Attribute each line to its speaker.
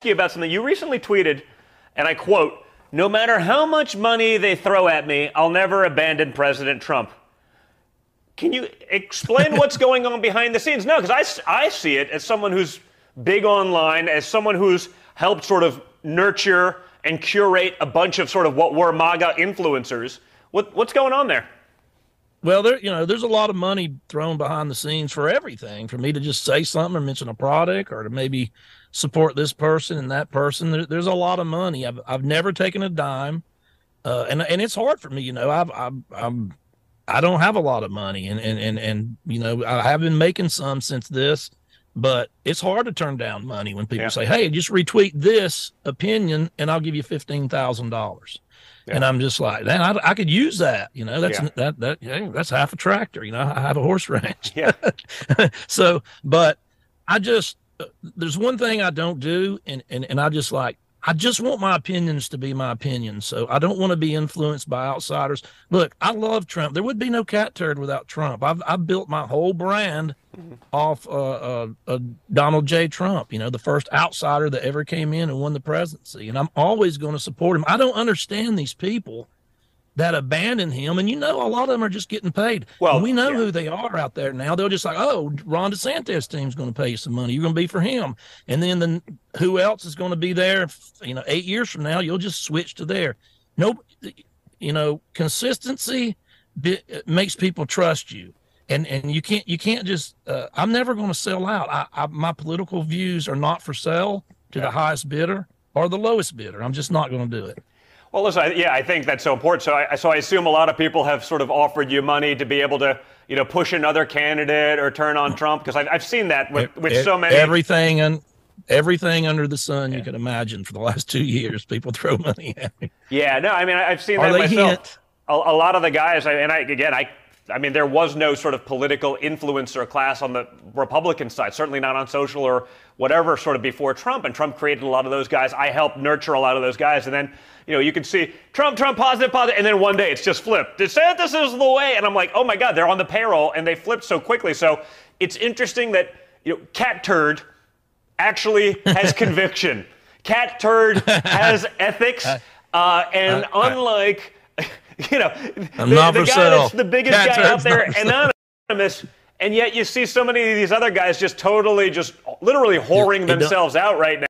Speaker 1: You about something you recently tweeted, and I quote, "No matter how much money they throw at me, I'll never abandon President Trump." Can you explain what's going on behind the scenes? No, because I see it as someone who's big online, as someone who's helped sort of nurture and curate a bunch of sort of what were MAGA influencers. What's going on there?
Speaker 2: Well, there's a lot of money thrown behind the scenes for everything. For me to just say something or mention a product, or to maybe support this person and that person, there's a lot of money. I've never taken a dime, and it's hard for me. I don't have a lot of money, and I have been making some since this, but it's hard to turn down money when people say, "Hey, just retweet this opinion, and I'll give you $15,000." Yeah. And I'm just like, man, I could use that. That's half a tractor. I have a horse ranch.
Speaker 1: Yeah.
Speaker 2: So, but there's one thing I don't do, and I just want my opinions to be my opinions. So I don't want to be influenced by outsiders. Look, I love Trump. There would be no cat turd without Trump. I've built my whole brand off Donald J. Trump, the first outsider that ever came in and won the presidency. And I'm always going to support him. I don't understand these people that abandon him. And a lot of them are just getting paid. Well, we know who they are out there now. They'll just like, oh, Ron DeSantis team's going to pay you some money. You're going to be for him. And then who else is going to be there? 8 years from now, you'll just switch to there. Consistency makes people trust you. And you can't just, I'm never going to sell out. My political views are not for sale to the highest bidder or the lowest bidder. I'm just not going to do it.
Speaker 1: Well, listen, I think that's so important. So I assume a lot of people have sort of offered you money to be able to, push another candidate or turn on Trump, because I've seen that with so many.
Speaker 2: Everything under the sun you can imagine for the last 2 years, people throw money at me.
Speaker 1: Yeah, no, I mean, I've seen that myself. A lot of the guys, I mean, there was no sort of political influencer class on the Republican side, certainly not on social or whatever sort of before Trump. And Trump created a lot of those guys. I helped nurture a lot of those guys. And then, you can see Trump, positive. And then one day it's just flipped. DeSantis is the way. And I'm like, oh my God, they're on the payroll and they flipped so quickly. So it's interesting that, Cat Turd actually has conviction. Cat Turd has ethics. Unlike...
Speaker 2: I'm not
Speaker 1: the
Speaker 2: for
Speaker 1: guy
Speaker 2: sale.
Speaker 1: that's the biggest guy out there, anonymous, and yet you see so many of these other guys just literally whoring themselves out right now.